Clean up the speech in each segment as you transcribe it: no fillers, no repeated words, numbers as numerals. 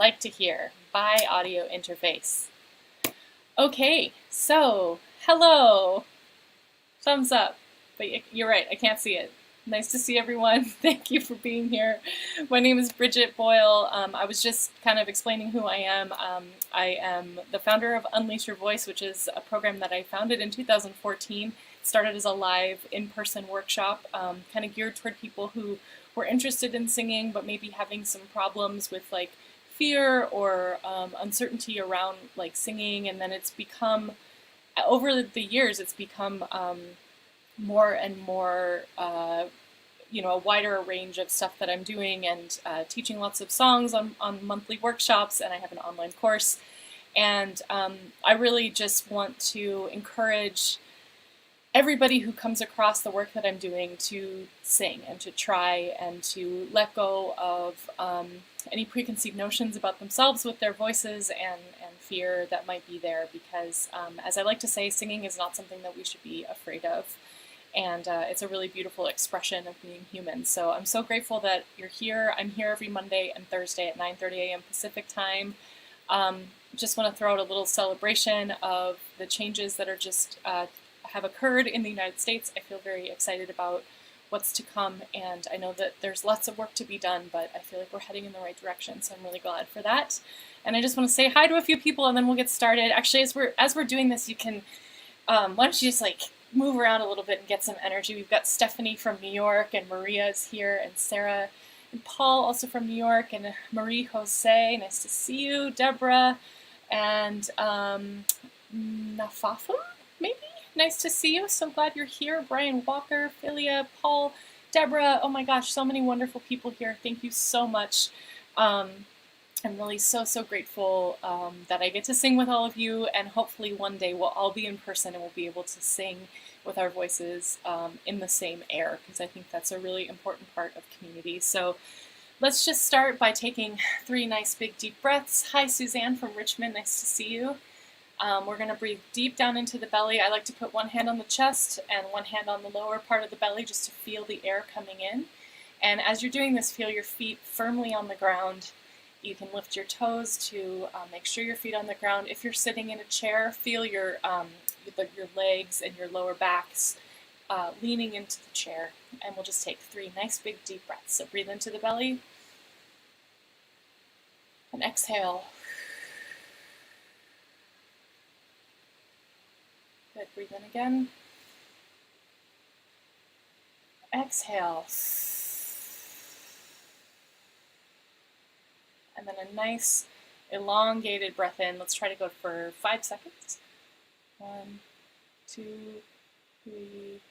like to hear by audio interface. Okay, so hello, thumbs up, but you're right, I can't see it. Nice to see everyone. Thank you for being here. My name is Briget Boyle. I was just kind of explaining who I am. I am the founder of Unleash Your Voice, which is a program that I founded in 2014. It started as a live in-person workshop, kind of geared toward people who were interested in singing, but maybe having some problems with like fear or uncertainty around like singing. And then it's become, over the years, it's become more and more, a wider range of stuff that I'm doing and teaching lots of songs on monthly workshops, and I have an online course. And I really just want to encourage everybody who comes across the work that I'm doing to sing and to try and to let go of any preconceived notions about themselves with their voices and fear that might be there, because as I like to say, singing is not something that we should be afraid of. And it's a really beautiful expression of being human. So I'm so grateful that you're here. I'm here every Monday and Thursday at 9:30 a.m. Pacific time. Just want to throw out a little celebration of the changes that are just have occurred in the United States. I feel very excited about what's to come, and I know that there's lots of work to be done, but I feel like we're heading in the right direction, so I'm really glad for that. And I just want to say hi to a few people, and then we'll get started. Actually, as we're doing this, you can, why don't you just like move around a little bit and get some energy. We've got Stephanie from New York, and Maria is here, and Sarah, and Paul also from New York, and Marie Jose, nice to see you, Deborah, and Nafafa, maybe? Nice to see you, so glad you're here. Brian Walker, Philia, Paul, Deborah, oh my gosh, so many wonderful people here. Thank you so much. I'm really so grateful that I get to sing with all of you, and hopefully one day we'll all be in person and we'll be able to sing with our voices in the same air, because I think that's a really important part of community. So let's just start by taking 3 nice big deep breaths. Hi Suzanne from Richmond, nice to see you. We're going to breathe deep down into the belly. I like to put one hand on the chest and one hand on the lower part of the belly just to feel the air coming in. And as you're doing this, feel your feet firmly on the ground. You can lift your toes to make sure your feet on the ground. If you're sitting in a chair, feel your legs and your lower backs leaning into the chair. And we'll just take 3 nice big deep breaths. So breathe into the belly and exhale. Good, breathe in again. Exhale. And then a nice elongated breath in. Let's try to go for 5 seconds. 1, 2, 3,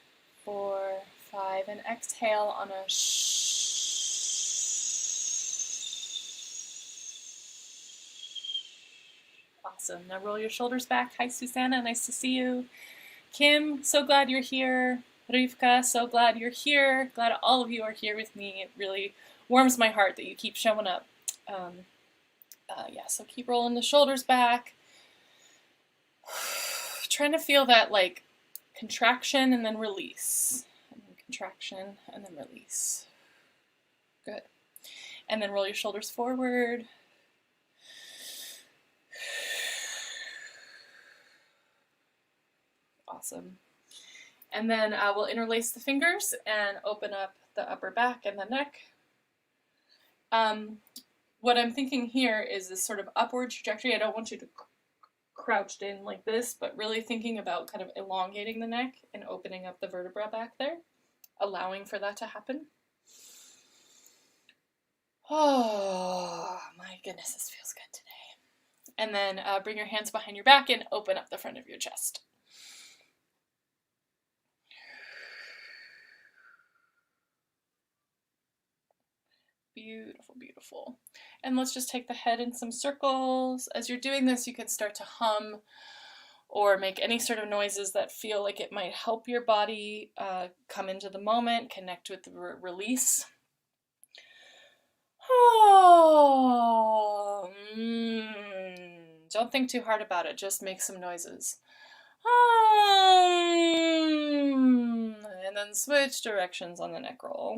4, 5. And exhale on a shh. Awesome. Now roll your shoulders back. Hi, Susanna. Nice to see you. Kim, so glad you're here. Rivka, so glad you're here. Glad all of you are here with me. It really warms my heart that you keep showing up. So keep rolling the shoulders back. Trying to feel that like contraction and then release. And then contraction and then release. Good. And then roll your shoulders forward. Awesome. And then we'll interlace the fingers and open up the upper back and the neck. What I'm thinking here is this sort of upward trajectory. I don't want you to crouched in like this, but really thinking about kind of elongating the neck and opening up the vertebra back there, allowing for that to happen. Oh my goodness, this feels good today. And then bring your hands behind your back and open up the front of your chest. Beautiful, beautiful. And let's just take the head in some circles. As you're doing this, you can start to hum or make any sort of noises that feel like it might help your body come into the moment, connect with the release. Oh, Don't think too hard about it, just make some noises. And then switch directions on the neck roll.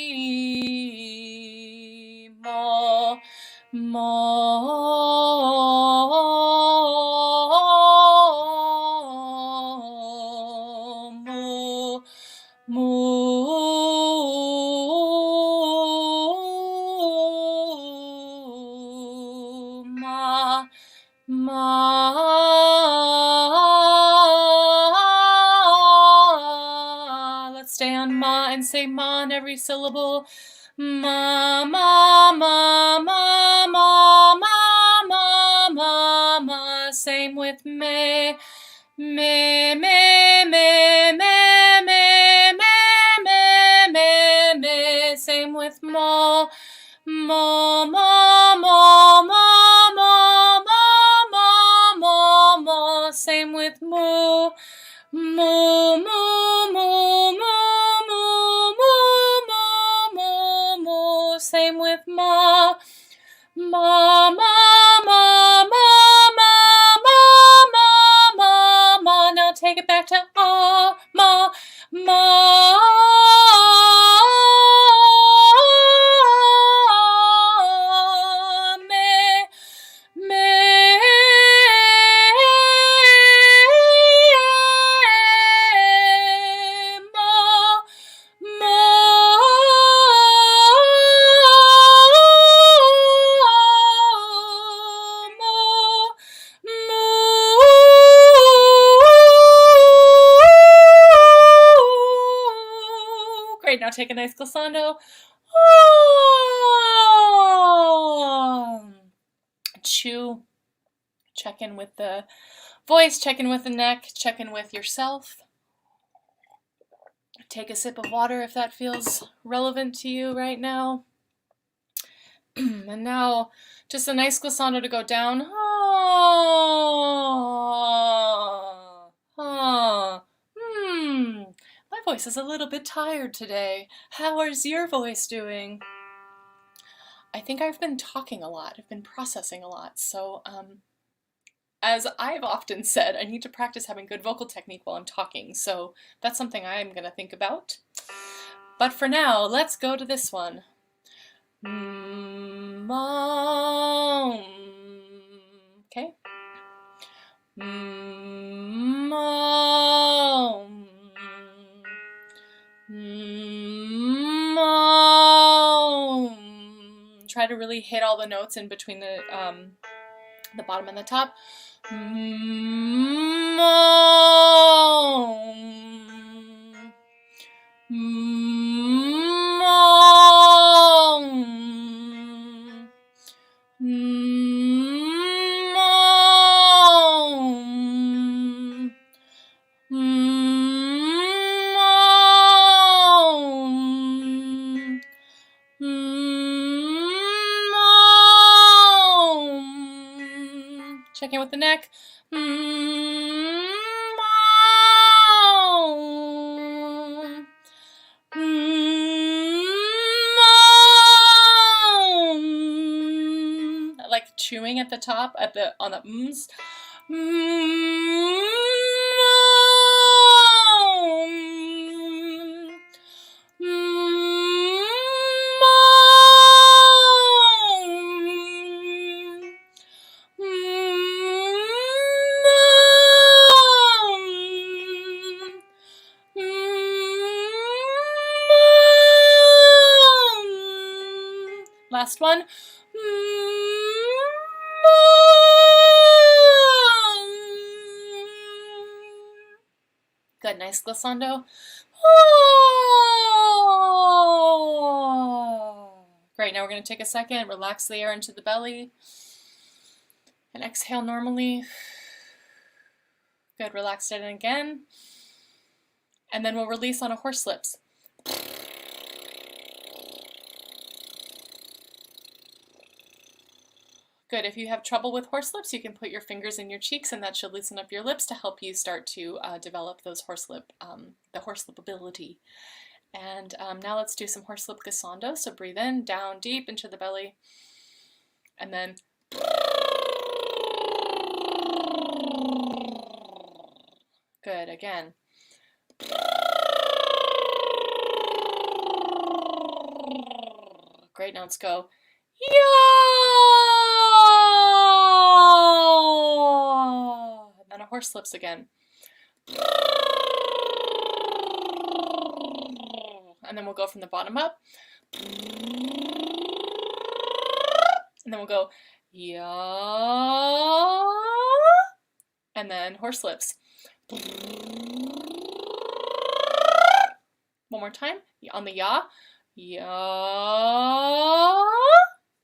Moo, ma, ma. Let's stay on ma and say ma in every syllable. Ma, ma, ma, ma, ma, ma, ma, ma, ma. Same with me. Me, me, me, me, me, me, me, me, me. Same with mo. Mo, mo, mo, mo, mo, mo, mo, mo, mo. Same with moo. Moo, moo, moo, moo, moo, moo, moo, moo, moo. Same with ma. Ma, ma, ma, ma, ma, ma, ma, ma, ma. Now take it back to ah, ma, ma. Me, me, mo, Great, now take a nice glissando. Chew. Check in with the voice, check in with the neck, check in with yourself. Take a sip of water if that feels relevant to you right now. And now, just a nice glissando to go down. My voice is a little bit tired today. How is your voice doing? I think I've been talking a lot. I've been processing a lot. So, as I've often said, I need to practice having good vocal technique while I'm talking. So that's something I'm going to think about. But for now, let's go to this one. Mom. Okay. Mom. Mom. Try to really hit all the notes in between the bottom and the top. Mom. Mom. Mom. Mom. Check in with the neck. Mom. I like chewing at the top on the mms. Last one. Good, nice glissando. Great, now we're going to take a second, relax the air into the belly, and exhale normally. Good, relax it in again. And then we'll release on a horse lips. Good. If you have trouble with horse lips, you can put your fingers in your cheeks, and that should loosen up your lips to help you start to develop those the horse lip ability. And now let's do some horse lip glissando. So breathe in, down deep into the belly, and then good. Again. Great. Now let's go. And then a horse lips again. and then we'll go from the bottom up. And then we'll go ya, and then horse lips. One more time on the ya, ya,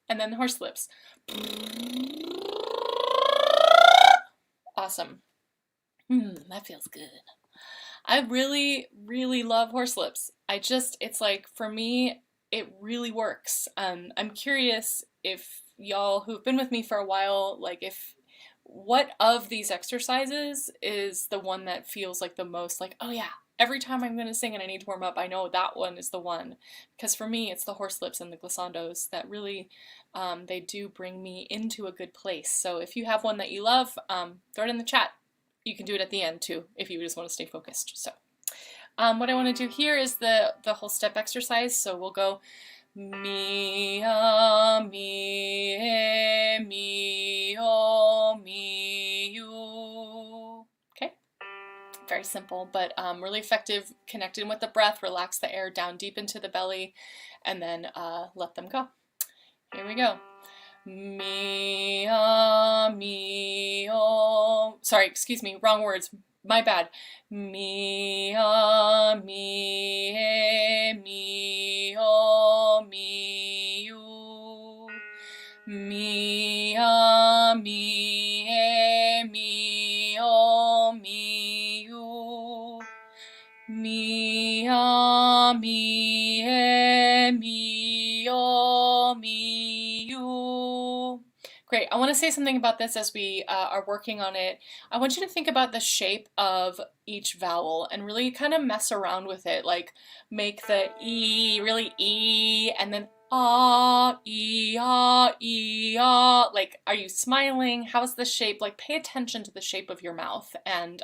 and then horse lips. Awesome. That feels good. I really, really love horse lips. It's like, for me, it really works. I'm curious if y'all who've been with me for a while, like what of these exercises is the one that feels like the most like, oh yeah, every time I'm going to sing and I need to warm up, I know that one is the one. Because for me, it's the horse lips and the glissandos that really, they do bring me into a good place. So if you have one that you love, throw it in the chat. You can do it at the end too, if you just want to stay focused. So what I want to do here is the whole step exercise. So we'll go mi, mi, mi, mi, you. Okay, very simple, but really effective, connecting with the breath. Relax the air down deep into the belly, and then let them go. Here we go. Mi, mi, sorry, excuse me, wrong words, my bad. Mi, mi, mi, mi, you. Mi, mi, mi, mi, you. Mi, mi, mi, mi, you. Great. I want to say something about this as we are working on it. I want you to think about the shape of each vowel and really kind of mess around with it. Like make the E really E, and then ah, E, ah, E, ah. Like, are you smiling? How's the shape? Like, pay attention to the shape of your mouth and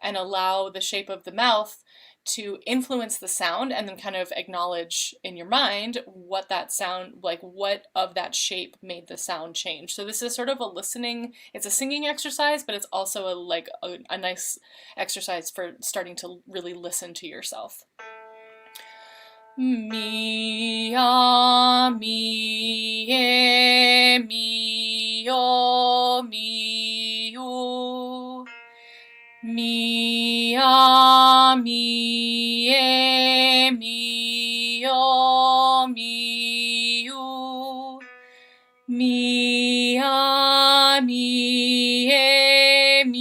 allow the shape of the mouth to influence the sound, and then kind of acknowledge in your mind what that sound, like what of that shape made the sound change. So this is sort of a listening, it's a singing exercise, but it's also a nice exercise for starting to really listen to yourself. Mi, mi, mi, mi, you. Mi, mi, mi, mi, you. Mi, mi, mi,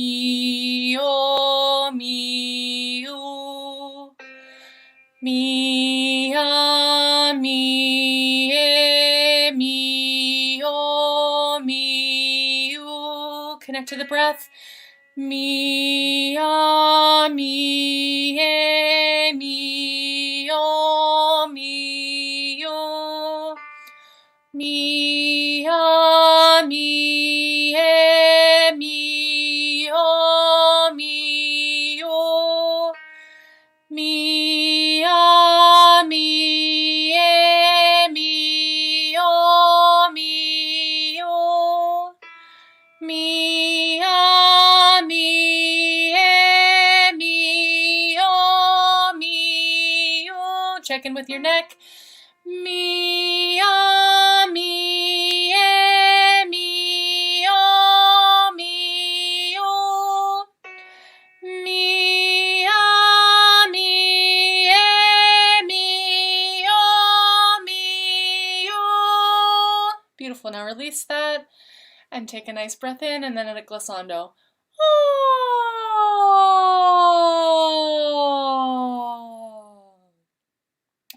mi, you. Mi, mi, mi, mi, you. Connect to the breath. Mi, mi, mi, mi, yo. Mi, mi, mi, mi, yo. Mi, mi, mi, mi, yo. Mi, mi, mi, mi, check in with your neck. Mi, mi, mi, mi, mi, mi, mi, mi, beautiful. Now release that and take a nice breath in, and then at a glissando.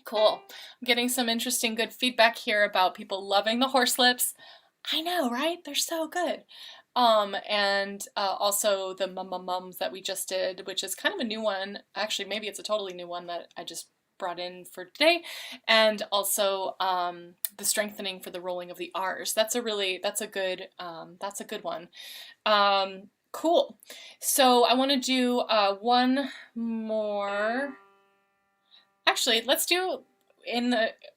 Cool. I'm getting some interesting good feedback here about people loving the horse lips. I know, right? They're so good. And also the mums that we just did, which is kind of a new one. Actually, maybe it's a totally new one that I just brought in for today. And also the strengthening for the rolling of the R's. That's a good one. Cool. So I want to do one more. Actually, let's do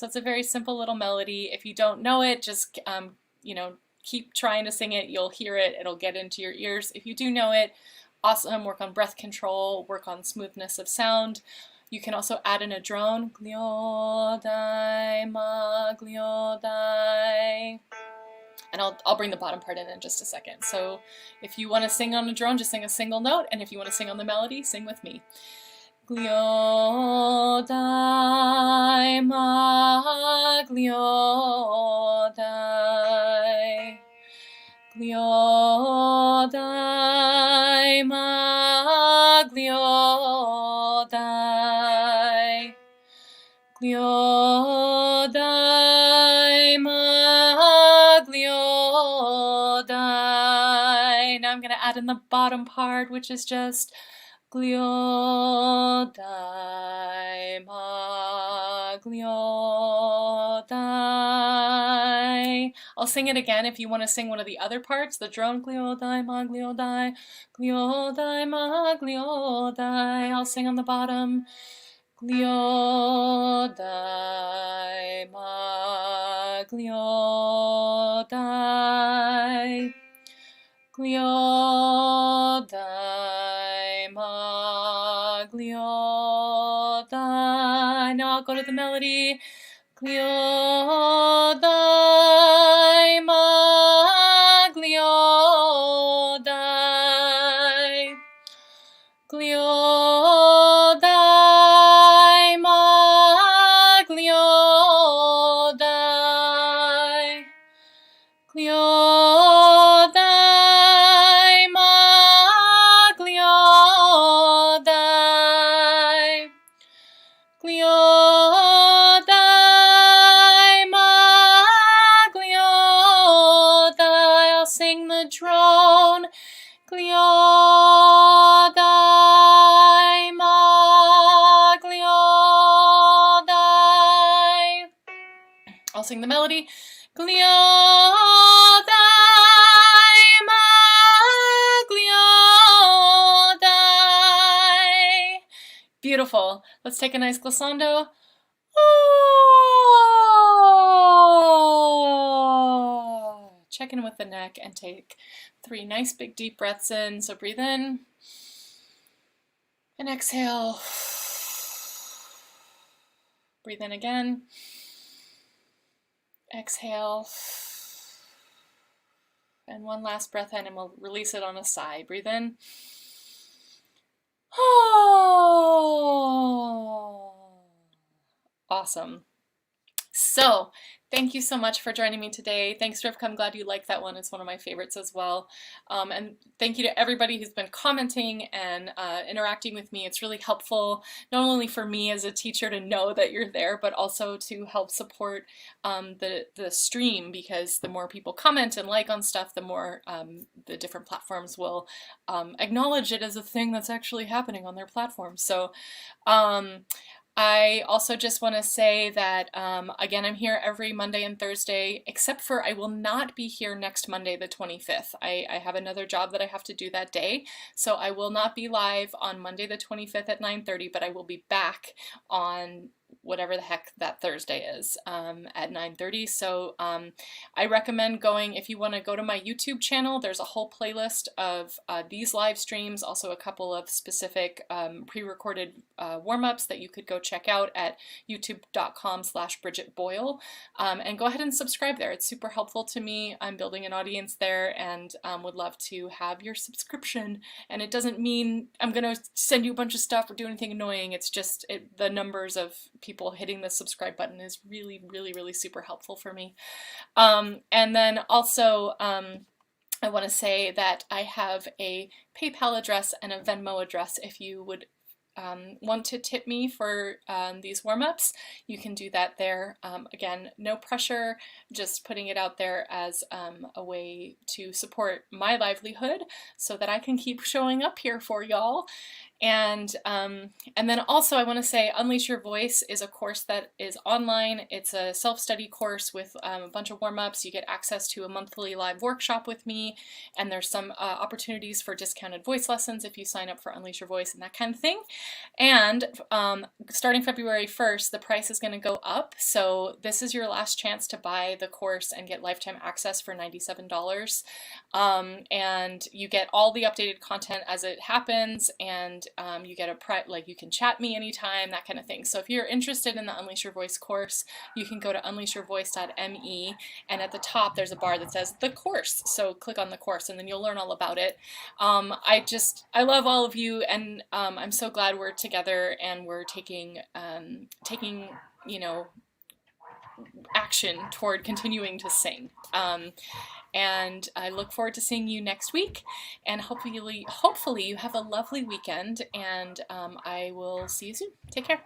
So it's a very simple little melody. If you don't know it, just you know, keep trying to sing it. You'll hear it. It'll get into your ears. If you do know it, awesome. Work on breath control. Work on smoothness of sound. You can also add in a drone. Gliodai, ma, gliodai. And I'll bring the bottom part in just a second. So if you want to sing on a drone, just sing a single note. And if you want to sing on the melody, sing with me. Gliodai, ma, gliodai. Gliodai, ma, gliodai. Gliodai, ma, gliodai. Now I'm going to add in the bottom part, which is just gliodai, ma, gliodai. I'll sing it again if you want to sing one of the other parts, the drone, gliodai, ma, gliodai, gliodai, ma, gliodai. I'll sing on the bottom. Gliodai, ma, gliodai. Gliodai, ma, gliodai. Now I'll go to the melody. Gliodai, ma, gliodai. Gliodai, ma, gliodai. Gliodai, ma, gliodai. Gliodai, ma, gliodai. I'll sing the drone. Gliodai, ma, gliodai. I'll sing the melody. Gliodai, ma, gliodai. Beautiful. Let's take a nice glissando. Oh. Check in with the neck and take 3 nice big deep breaths in. So breathe in and exhale. Breathe in again. Exhale. And one last breath in and we'll release it on a sigh. Breathe in. Oh. Awesome. So, thank you so much for joining me today. Thanks, Rivka. I'm glad you liked that one. It's one of my favorites as well. And thank you to everybody who's been commenting and interacting with me. It's really helpful, not only for me as a teacher to know that you're there, but also to help support the stream, because the more people comment and like on stuff, the more the different platforms will acknowledge it as a thing that's actually happening on their platform. So, I also just want to say that, again, I'm here every Monday and Thursday, except for I will not be here next Monday, the 25th. I have another job that I have to do that day, so I will not be live on Monday, the 25th at 9:30, but I will be back on whatever the heck that Thursday is at 9:30. So I recommend going, if you want to go to my YouTube channel, there's a whole playlist of these live streams, also a couple of specific pre-recorded warm-ups that you could go check out at youtube.com/Briget Boyle, and go ahead and subscribe there. It's super helpful to me. I'm building an audience there and would love to have your subscription. And it doesn't mean I'm going to send you a bunch of stuff or do anything annoying. It's just the numbers of people hitting the subscribe button is really, really, really super helpful for me. And then also, I want to say that I have a PayPal address and a Venmo address. If you would want to tip me for these warm-ups, you can do that there. Again, no pressure, just putting it out there as a way to support my livelihood so that I can keep showing up here for y'all. And then also I want to say Unleash Your Voice is a course that is online. It's a self-study course with a bunch of warm-ups. You get access to a monthly live workshop with me, and there's some opportunities for discounted voice lessons if you sign up for Unleash Your Voice and that kind of thing. And starting February 1st, the price is going to go up. So this is your last chance to buy the course and get lifetime access for $97. And you get all the updated content as it happens, and you get you can chat me anytime, that kind of thing. So if you're interested in the Unleash Your Voice course, you can go to unleashyourvoice.me, and at the top there's a bar that says the course. So click on the course and then you'll learn all about it. I love all of you, and I'm so glad we're together and we're taking action toward continuing to sing. And I look forward to seeing you next week, and hopefully you have a lovely weekend, and I will see you soon. Take care.